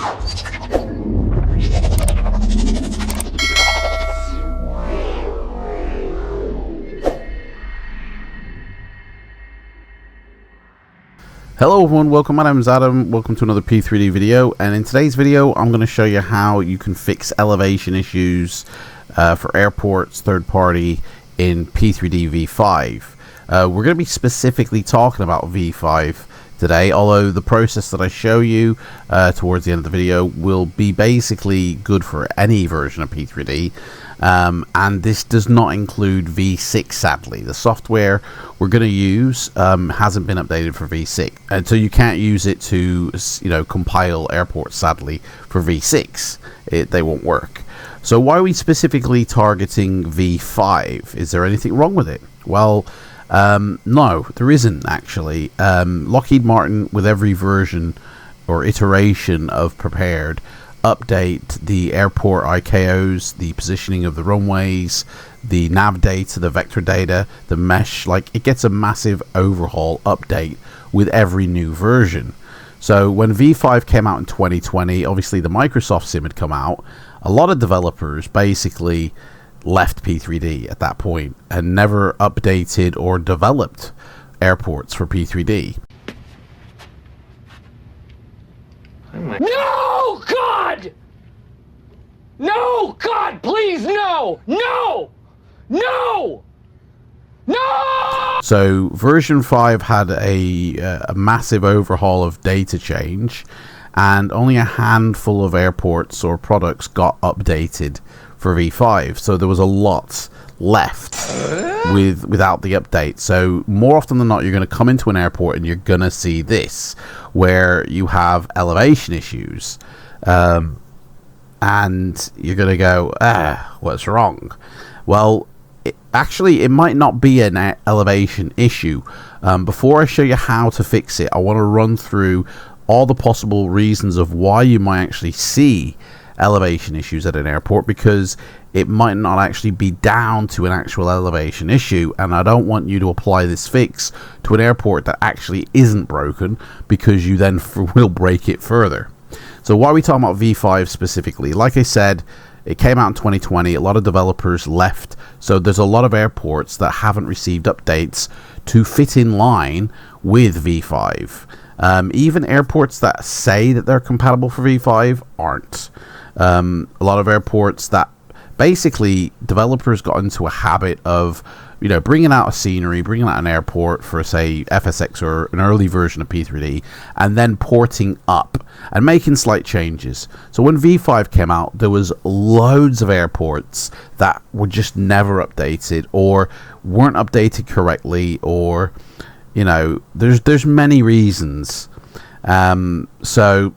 Hello everyone, welcome. My name is Adam. Welcome to another P3D video, and in today's video I'm going to show you how you can fix elevation issues for airports third party in P3Dv5. We're going to be specifically talking about V5 today, although the process that I show you towards the end of the video will be basically good for any version of P3D. And this does not include V6, sadly. The software we're going to use hasn't been updated for V6, and so you can't use it to, compile airports, sadly, for V6. They won't work. So why are we specifically targeting V5? Is there anything wrong with it? Well, no, there isn't actually. Lockheed Martin, with every version or iteration of Prepared, update the airport ICAOs, the positioning of the runways, the nav data, the vector data, the mesh. Like, it gets a massive overhaul update with every new version. So when V5 came out in 2020, obviously the Microsoft sim had come out. A lot of developers basically left P3D at that point and never updated or developed airports for P3D. No, God! No, God, please, no! No! No! No! So version 5 had a massive overhaul of data change, and only a handful of airports or products got updated for V5. So there was a lot left without the update. So more often than not, you're going to come into an airport and you're going to see this, where you have elevation issues, and you're going to go, what's wrong? Well, it might not be an elevation issue. Before I show you how to fix it, I want to run through all the possible reasons of why you might actually see elevation issues at an airport, because it might not actually be down to an actual elevation issue, and I don't want you to apply this fix to an airport that actually isn't broken, because you then will break it further. So why are we talking about V5 specifically? Like I said, it came out in 2020. A lot of developers left, so there's a lot of airports that haven't received updates to fit in line with V5. Even airports that say that they're compatible for V5 aren't. A lot of airports that basically developers got into a habit of, bringing out a scenery, bringing out an airport for, say, FSX or an early version of P3D, and then porting up and making slight changes. So when V5 came out, there was loads of airports that were just never updated, or weren't updated correctly, or, there's many reasons. So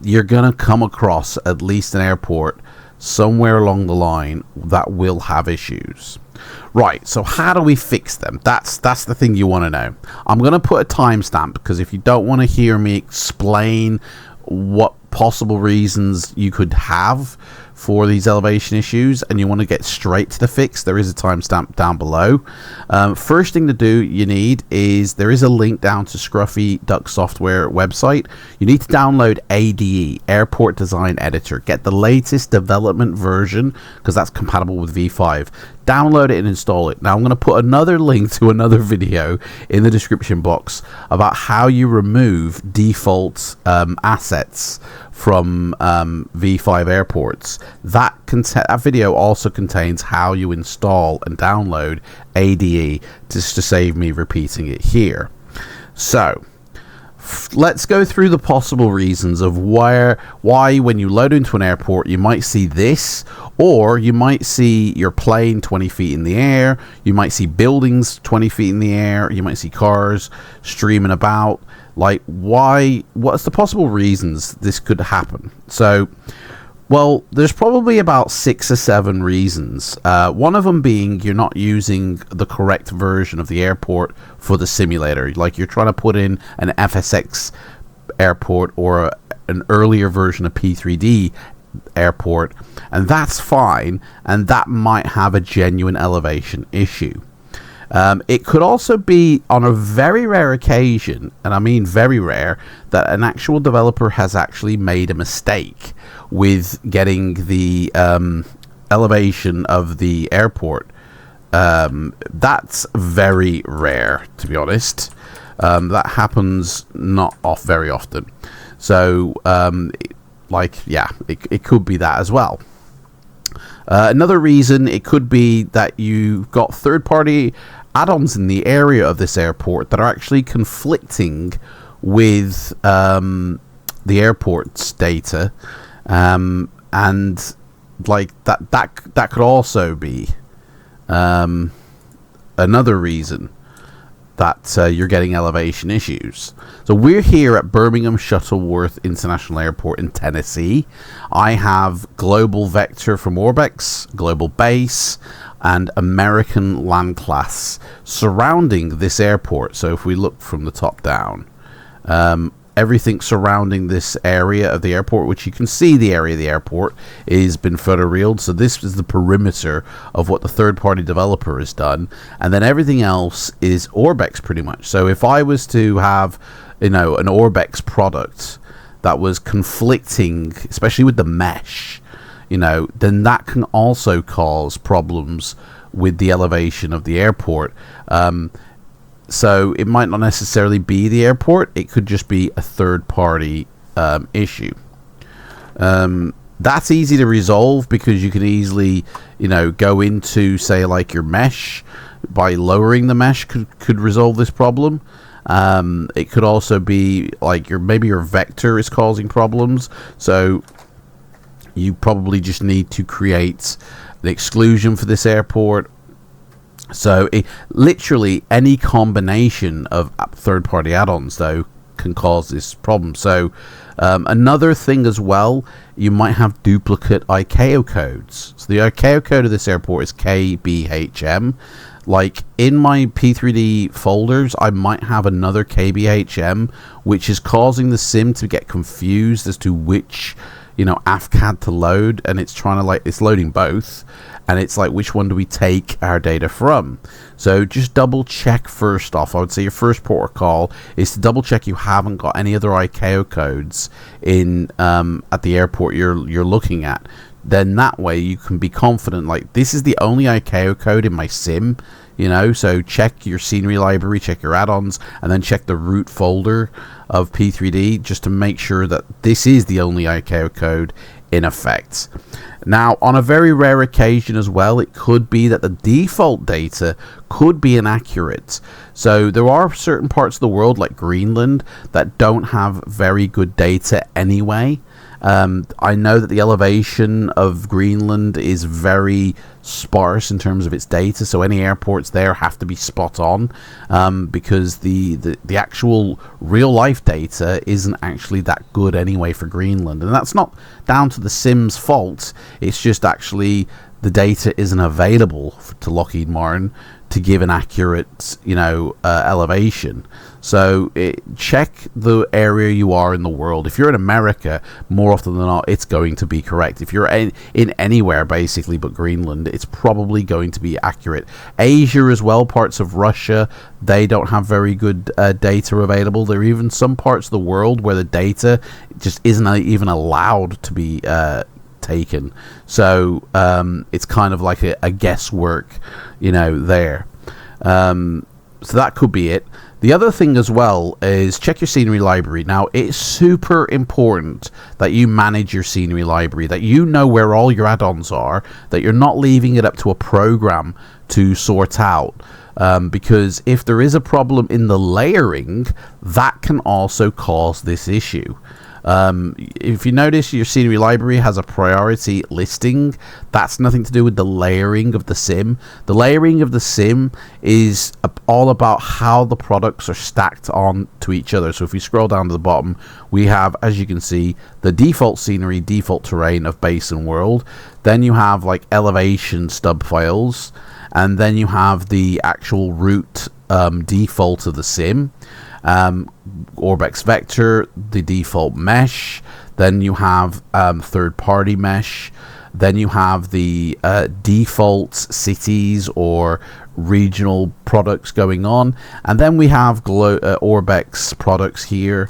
you're gonna come across at least an airport somewhere along the line that will have issues. Right, so how do we fix them? That's the thing you want to know. I'm gonna put a timestamp, because if you don't want to hear me explain what possible reasons you could have for these elevation issues and you want to get straight to the fix, there is a timestamp down below. First thing to do you need is, there is a link down to Scruffy Duck Software website. You need to download ADE, Airport Design Editor. Get the latest development version, because that's compatible with V5. Download it and install it. Now I'm going to put another link to another video in the description box about how you remove default assets from V5 airports. That video also contains how you install and download ADE, just to save me repeating it here. So let's go through the possible reasons of why when you load into an airport you might see this, or you might see your plane 20 feet in the air, you might see buildings 20 feet in the air, you might see cars streaming about. Like, what's the possible reasons this could happen? So, well, there's probably about 6 or 7 reasons. One of them being you're not using the correct version of the airport for the simulator. Like, you're trying to put in an FSX airport or an earlier version of P3D airport, and that's fine, and that might have a genuine elevation issue. It could also be, on a very rare occasion, and I mean very rare, that an actual developer has actually made a mistake with getting the elevation of the airport. That's very rare, to be honest. That happens not very often. So, it could be that as well. Another reason it could be that you've got third-party add-ons in the area of this airport that are actually conflicting with the airport's data, and like that could also be another reason that you're getting elevation issues. So we're here at Birmingham Shuttleworth International Airport in Tennessee. I have Global Vector from Orbex, Global Base, and American Land Class surrounding this airport. So if we look from the top down, everything surrounding this area of the airport, which you can see the area of the airport, is been photoreeled. So this is the perimeter of what the third-party developer has done, and then everything else is Orbex pretty much. So if I was to have, an Orbex product that was conflicting, especially with the mesh, then that can also cause problems with the elevation of the airport. So it might not necessarily be the airport. It could just be a third-party issue. That's easy to resolve because you can easily, go into, say, like your mesh. By lowering the mesh could resolve this problem. It could also be like maybe your vector is causing problems. So you probably just need to create an exclusion for this airport. So literally any combination of third-party add-ons, though, can cause this problem. So another thing as well, you might have duplicate ICAO codes. So the ICAO code of this airport is KBHM. Like in my P3D folders, I might have another KBHM, which is causing the sim to get confused as to which AFCAD to load, and it's trying to it's loading both, and it's like, which one do we take our data from? So just double check first off. I would say your first port of call is to double check you haven't got any other ICAO codes in at the airport you're looking at. Then that way you can be confident, like, this is the only ICAO code in my sim, so check your scenery library, check your add-ons, and then check the root folder of P3D just to make sure that this is the only ICAO code in effect. Now, on a very rare occasion as well, it could be that the default data could be inaccurate. So there are certain parts of the world, like Greenland, that don't have very good data anyway. I know that the elevation of Greenland is very sparse in terms of its data, so any airports there have to be spot on, because the actual real life data isn't actually that good anyway for Greenland, and that's not down to the sim's fault. It's just actually the data isn't available to Lockheed Martin to give an accurate elevation. So check the area you are in the world. If you're in America, more often than not, it's going to be correct. If you're in anywhere basically but Greenland, it's probably going to be accurate. Asia as well, parts of Russia, they don't have very good data available. There are even some parts of the world where the data just isn't even allowed to be taken. So it's kind of like a guesswork, there. So that could be it. The other thing as well is check your scenery library. Now, it's super important that you manage your scenery library, that you know where all your add-ons are, that you're not leaving it up to a program to sort out. Because if there is a problem in the layering, that can also cause this issue. If you notice, your scenery library has a priority listing. That's nothing to do with the layering of the sim. The layering of the sim is all about how the products are stacked on to each other. So if we scroll down to the bottom, we have, as you can see, the default scenery, default terrain of base and world. Then you have like elevation stub files, and then you have the actual root default of the sim. Orbex Vector, the default mesh, then you have third-party mesh, Then you have the default cities or regional products going on, and then we have Orbex products here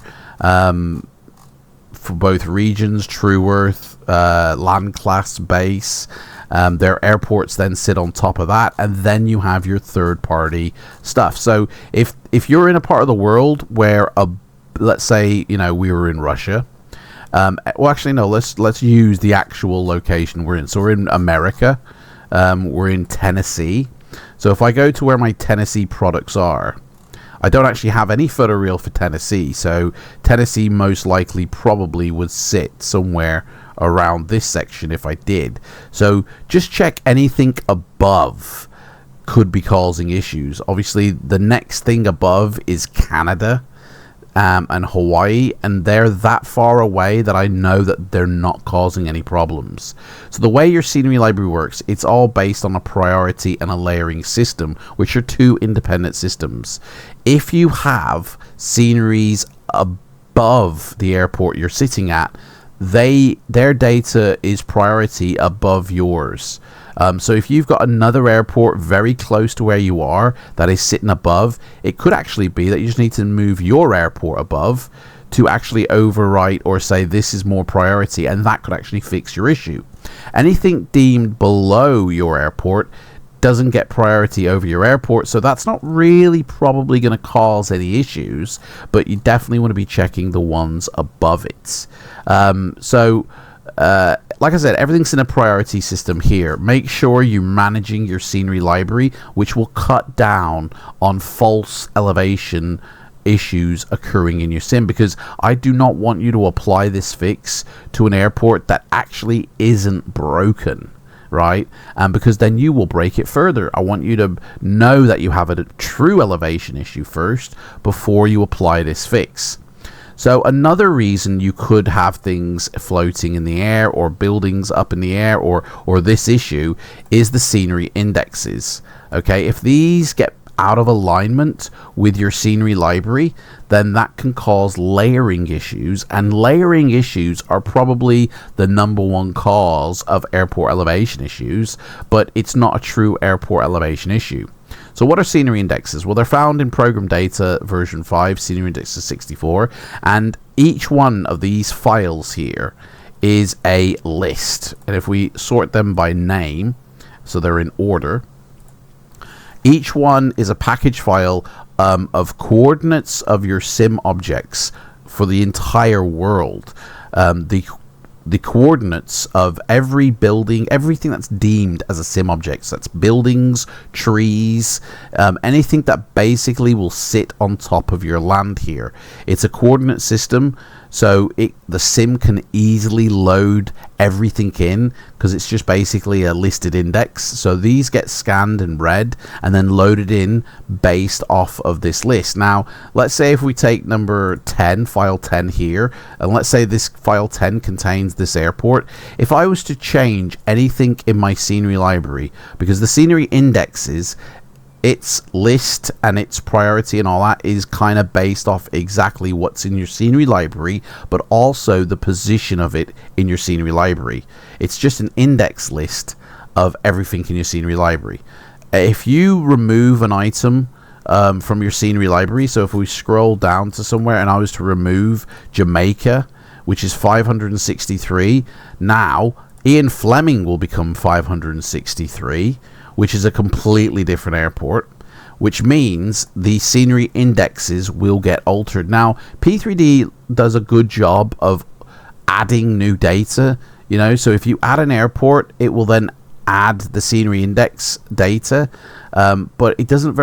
for both regions, True Earth, land class base. Their airports then sit on top of that, and then you have your third-party stuff. So if you're in a part of the world where let's say, you know, we were in Russia. Well, actually, no. Let's use the actual location we're in. So we're in America. We're in Tennessee. So if I go to where my Tennessee products are, I don't actually have any photoreal for Tennessee. So Tennessee most likely probably would sit somewhere around this section if I did. So just check anything above could be causing issues. Obviously, the next thing above is Canada. And Hawaii, and they're that far away that I know that they're not causing any problems. So the way your scenery library works, it's all based on a priority and a layering system, which are two independent systems. If you have sceneries above the airport you're sitting at, their data is priority above yours. So if you've got another airport very close to where you are that is sitting above, it could actually be that you just need to move your airport above to actually overwrite or say this is more priority, and that could actually fix your issue. Anything deemed below your airport doesn't get priority over your airport, so that's not really probably going to cause any issues, but you definitely want to be checking the ones above it. Like I said, everything's in a priority system here. Make sure you're managing your scenery library, which will cut down on false elevation issues occurring in your sim, because I do not want you to apply this fix to an airport that actually isn't broken, right? Because then you will break it further. I want you to know that you have a true elevation issue first before you apply this fix. So another reason you could have things floating in the air or buildings up in the air or this issue is the scenery indexes. Okay, if these get out of alignment with your scenery library, then that can cause layering issues, and layering issues are probably the #1 cause of airport elevation issues, but it's not a true airport elevation issue. So what are scenery indexes? Well, they're found in Program Data version 5, scenery indexes 64, and each one of these files here is a list. And if we sort them by name, so they're in order, each one is a package file of coordinates of your sim objects for the entire world. The coordinates of every building, everything that's deemed as a sim object. So that's buildings, trees, anything that basically will sit on top of your land here. It's a coordinate system, so the sim can easily load everything in, because it's just basically a listed index. So these get scanned and read and then loaded in based off of this list. Now, let's say if we take number 10, file 10 here, and let's say this file 10 contains this airport. If I was to change anything in my scenery library, because the scenery indexes, its list and its priority and all that is kind of based off exactly what's in your scenery library, but also the position of it in your scenery library. It's just an index list of everything in your scenery library. If you remove an item from your scenery library, so if we scroll down to somewhere and I was to remove Jamaica, which is 563, now Ian Fleming will become 563, which is a completely different airport, which means the scenery indexes will get altered. Now, P3D does a good job of adding new data, you know, so if you add an airport, it will then add the scenery index data, but it doesn't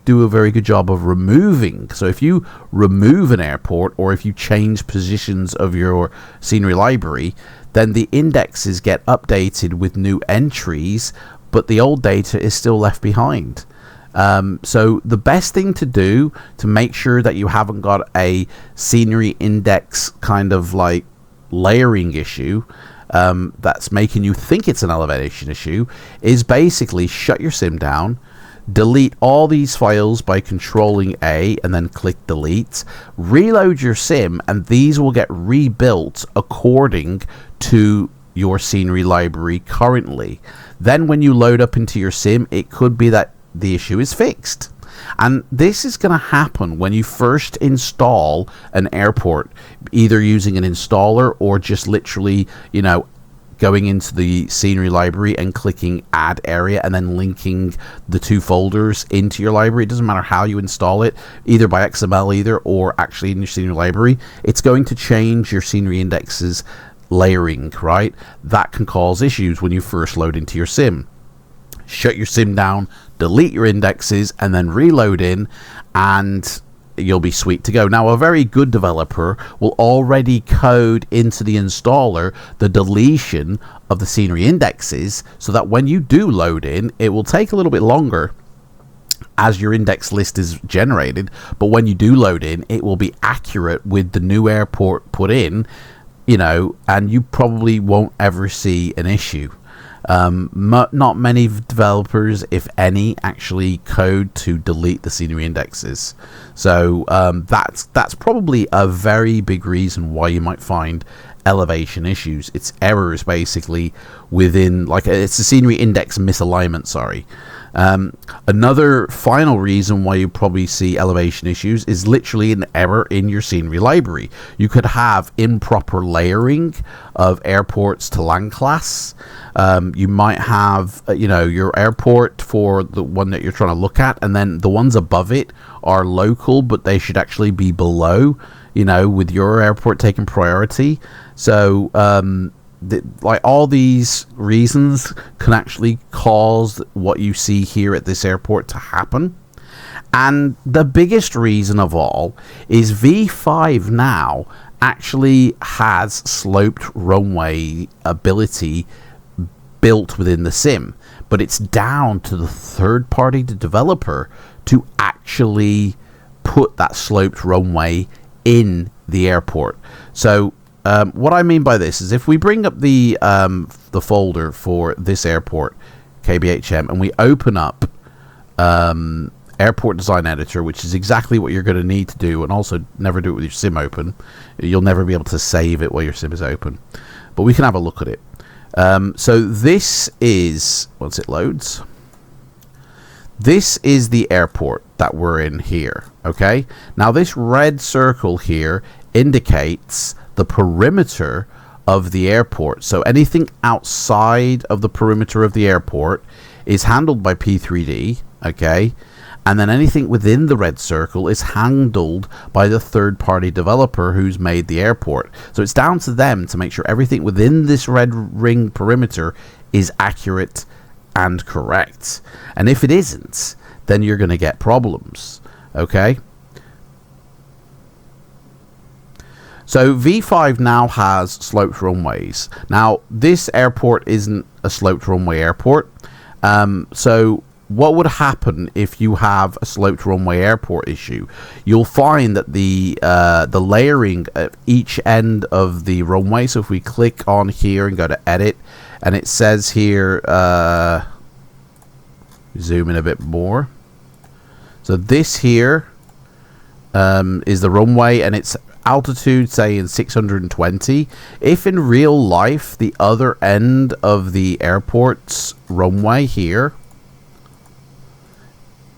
do a very good job of removing. So if you remove an airport, or if you change positions of your scenery library, then the indexes get updated with new entries, but the old data is still left behind. So the best thing to do to make sure that you haven't got a scenery index kind of like layering issue that's making you think it's an elevation issue is basically shut your sim down, delete all these files by controlling A and then click delete, reload your sim, and these will get rebuilt according to your scenery library currently. Then when you load up into your sim, it could be that the issue is fixed. And this is going to happen when you first install an airport, either using an installer or just literally, you know, going into the scenery library and clicking add area and then linking the two folders into your library. It doesn't matter how you install it, either by XML either or actually in your scenery library. It's going to change your scenery indexes layering, right? That can cause issues when you first load into your sim. Shut your sim down, delete your indexes, and then reload in, and you'll be sweet to go. Now, a very good developer will already code into the installer the deletion of the scenery indexes, so that when you do load in, it will take a little bit longer as your index list is generated, but when you do load in, it will be accurate with the new airport put in, you know, and you probably won't ever see an issue. Not many developers, if any, actually code to delete the scenery indexes. So that's probably a very big reason why you might find elevation issues. It's errors basically within, like, it's a scenery index misalignment, sorry. Another final reason why you probably see elevation issues is literally an error in your scenery library. You could have improper layering of airports to land class. You might have, you know, your airport for the one that you're trying to look at, and then the ones above it are local, but they should actually be below, you know, with your airport taking priority. So, like, all these reasons can actually cause what you see here at this airport to happen. And the biggest reason of all is V5 now actually has sloped runway ability built within the sim, but it's down to the third-party developer to actually put that sloped runway in the airport. So what I mean by this is, if we bring up the folder for this airport, KBHM, and we open up Airport Design Editor, which is exactly what you're going to need to do, and also never do it with your sim open. You'll never be able to save it while your sim is open, but we can have a look at it. So this is, once it loads, this is the airport that we're in here, okay? Now this red circle here indicates the perimeter of the airport. So anything outside of the perimeter of the airport is handled by P3D, okay? And then anything within the red circle is handled by the third-party developer who's made the airport. So it's down to them to make sure everything within this red ring perimeter is accurate and correct. And if it isn't, then you're going to get problems, okay? So V5 now has sloped runways. Now this airport isn't a sloped runway airport. So what would happen if you have a sloped runway airport issue? You'll find that the layering at each end of the runway. So if we click on here and go to edit, and it says here, zoom in a bit more. So this here is the runway, and it's altitude, say, in 620. If in real life the other end of the airport's runway here,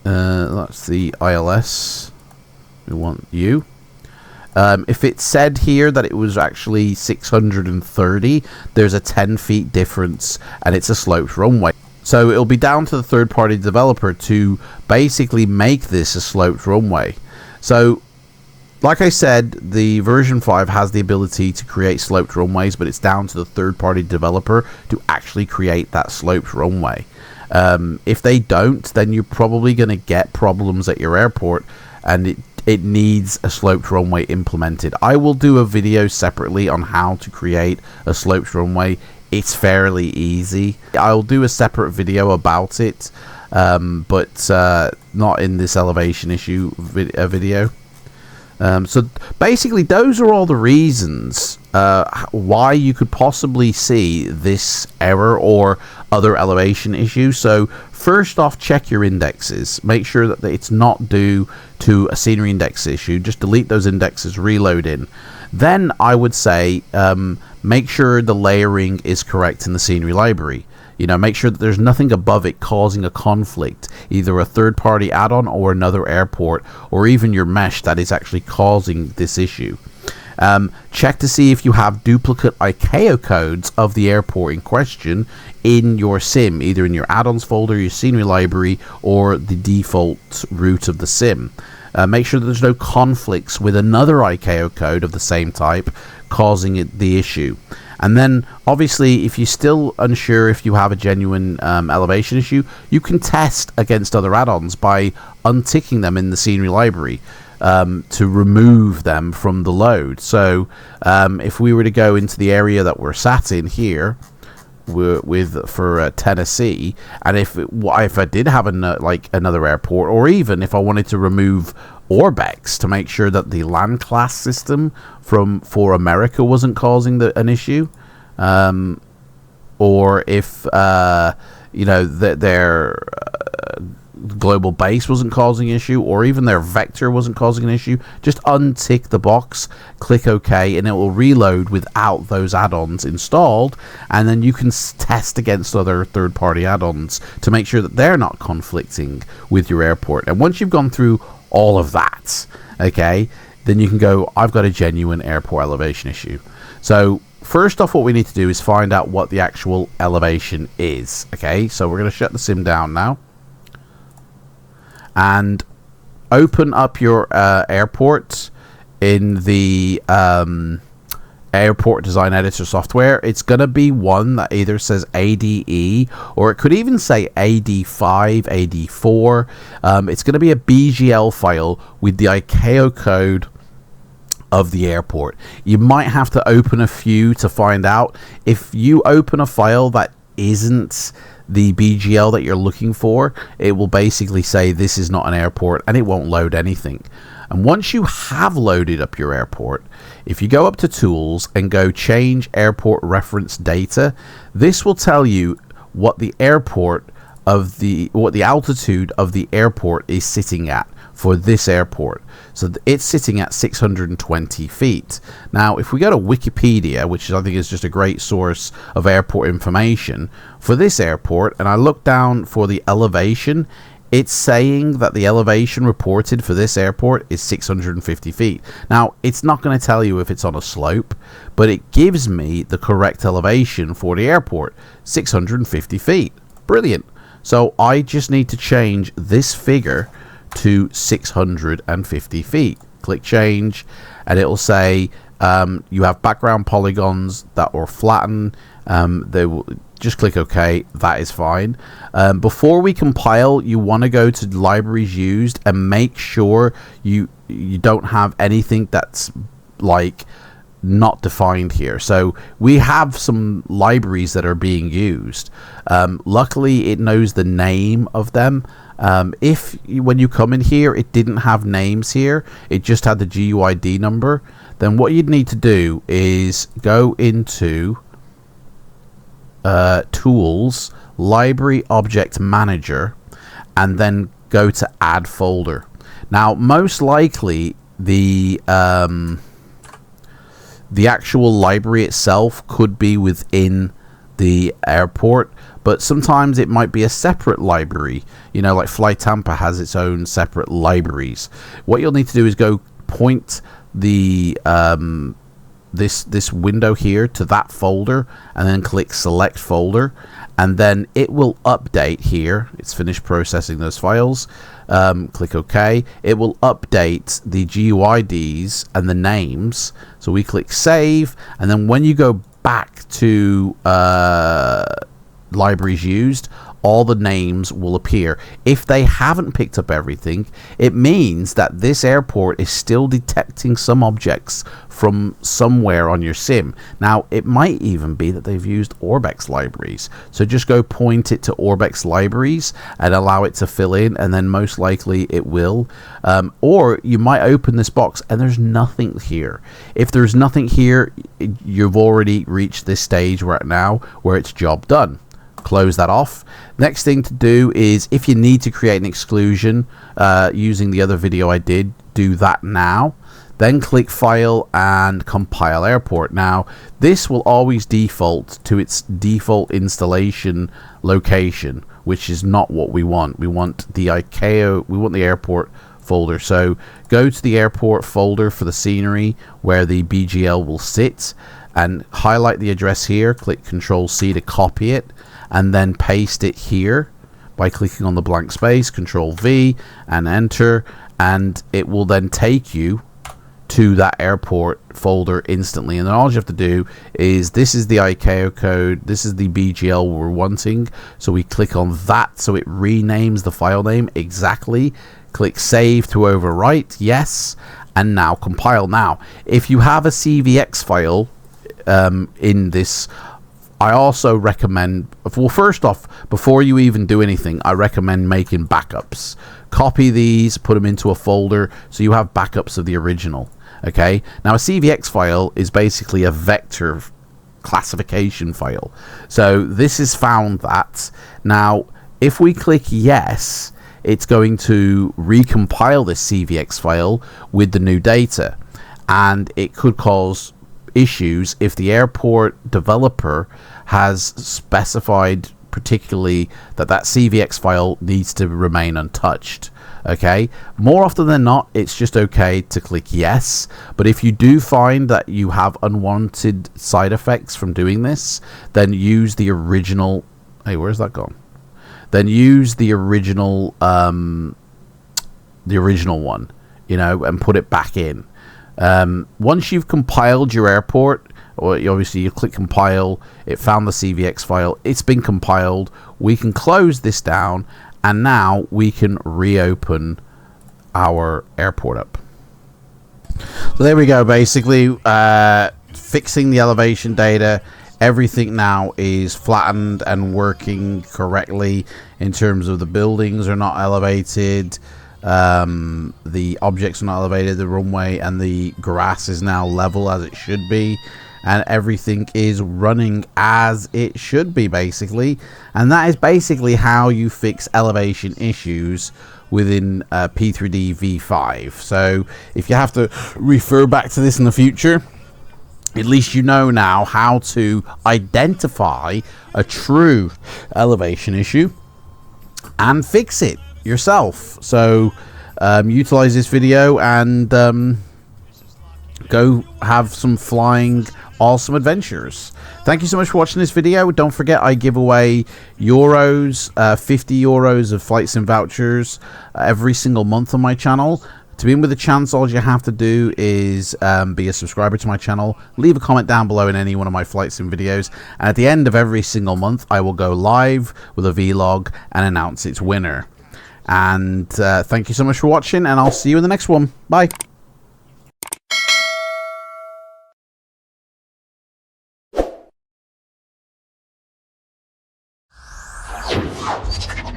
that's the ILS, we want you, if it said here that it was actually 630, there's a 10 feet difference, and it's a sloped runway. So it'll be down to the third-party developer to basically make this a sloped runway. So like I said, the version 5 has the ability to create sloped runways, but it's down to the third-party developer to actually create that sloped runway. If they don't, then you're probably going to get problems at your airport, and it needs a sloped runway implemented. I will do a video separately on how to create a sloped runway. It's fairly easy. I'll do a separate video about it, but not in this elevation issue video. So basically those are all the reasons why you could possibly see this error or other elevation issues. So first off, check your indexes. Make sure that it's not due to a scenery index issue. Just delete those indexes, reload in. Then I would say make sure the layering is correct in the scenery library. Make sure that there's nothing above it causing a conflict, either a third-party add-on or another airport, or even your mesh that is actually causing this issue. Check to see if you have duplicate ICAO codes of the airport in question in your sim, either in your add-ons folder, your scenery library, or the default route of the sim. Make sure that there's no conflicts with another ICAO code of the same type causing the issue. And then, obviously, if you're still unsure if you have a genuine elevation issue, you can test against other add-ons by unticking them in the scenery library to remove them from the load. So, if we were to go into the area that we're sat in here, for Tennessee, and if I did have another airport, or even if I wanted to remove Orbex to make sure that the land class system for America wasn't causing an issue, or if their global base wasn't causing issue, or even their vector wasn't causing an issue, just untick the box, click OK, and it will reload without those add-ons installed, and then you can test against other third-party add-ons to make sure that they're not conflicting with your airport. And once you've gone through all of that, okay, then you can go, I've got a genuine airport elevation issue. So first off, what we need to do is find out what the actual elevation is. Okay, so we're going to shut the sim down now and open up your airport in the airport design editor software. It's going to be one that either says ADE, or it could even say AD5, AD4. It's going to be a BGL file with the ICAO code of the airport. You might have to open a few to find out. If you open a file that isn't the BGL that you're looking for, it will basically say this is not an airport, and it won't load anything. And once you have loaded up your airport, if you go up to tools and go change airport reference data, this will tell you what the altitude of the airport is sitting at for this airport. So it's sitting at 620 feet. Now, if we go to Wikipedia, which I think is just a great source of airport information for this airport, and I look down for the elevation, it's saying that the elevation reported for this airport is 650 feet. Now, it's not going to tell you if it's on a slope, but it gives me the correct elevation for the airport, 650 feet. Brilliant. So I just need to change this figure to 650 feet. Click change, and it will say you have background polygons that will flatten. They will just click OK. That is fine. Before we compile, you want to go to libraries used and make sure you don't have anything that's like not defined here. So we have some libraries that are being used. Luckily, it knows the name of them. When you come in here, it didn't have names here, it just had the GUID number, then what you'd need to do is go into Tools, Library Object Manager, and then go to Add Folder. Now, most likely the actual library itself could be within the airport, but sometimes it might be a separate library. Like FLIGHTSIM has its own separate libraries. What you'll need to do is go point the this window here to that folder, and then click select folder, and then it will update here. It's finished processing those files. Click OK. It will update the GUIDs and the names. So we click save, and then when you go back to libraries used, all the names will appear. If they haven't picked up everything, it means that this airport is still detecting some objects from somewhere on your sim. Now, it might even be that they've used Orbex libraries. So just go point it to Orbex libraries and allow it to fill in, and then most likely it will. Or you might open this box and there's nothing here. If there's nothing here, you've already reached this stage right now where it's job done. Close that off. Next thing to do is, if you need to create an exclusion using the other video I did, do that now. Then click File and Compile Airport. Now, this will always default to its default installation location, which is not what we want. We want the ICAO, we want the airport folder. So go to the airport folder for the scenery where the BGL will sit, and highlight the address here, click Control C to copy it, and then paste it here by clicking on the blank space, Control V and enter, and it will then take you to that airport folder instantly. And then all you have to do is, this is the ICAO code, this is the BGL we're wanting, so we click on that so it renames the file name exactly. Click Save to overwrite, yes, and now compile. Now, if you have a CVX file in this, I also recommend, well, first off, before you even do anything, I recommend making backups. Copy these, put them into a folder so you have backups of the original. Okay, now a CVX file is basically a vector classification file. So this is found that. Now, if we click yes, it's going to recompile this CVX file with the new data, and it could cause issues if the airport developer has specified particularly that that CVX file needs to remain untouched. Okay, more often than not, it's just okay to click yes, but if you do find that you have unwanted side effects from doing this, then use the original, hey, where's that gone? Then use the original one, you know, and put it back in. Once you've compiled your airport, or obviously you click compile, it found the CVX file, it's been compiled, we can close this down, and now we can reopen our airport up. So there we go, basically fixing the elevation data. Everything now is flattened and working correctly in terms of the buildings are not elevated, the objects are not elevated, the runway and the grass is now level as it should be, and everything is running as it should be, basically. And that is basically how you fix elevation issues within P3Dv5. So if you have to refer back to this in the future, at least you know now how to identify a true elevation issue and fix it yourself. So utilize this video and go have some flying awesome adventures. Thank you so much for watching this video. Don't forget, I give away euros, 50 euros of FLIGHTSIM vouchers every single month on my channel. To be in with a chance, all you have to do is be a subscriber to my channel, leave a comment down below in any one of my FLIGHTSIM videos, and at the end of every single month I will go live with a vlog and announce its winner. And thank you so much for watching, and I'll see you in the next one. Bye. You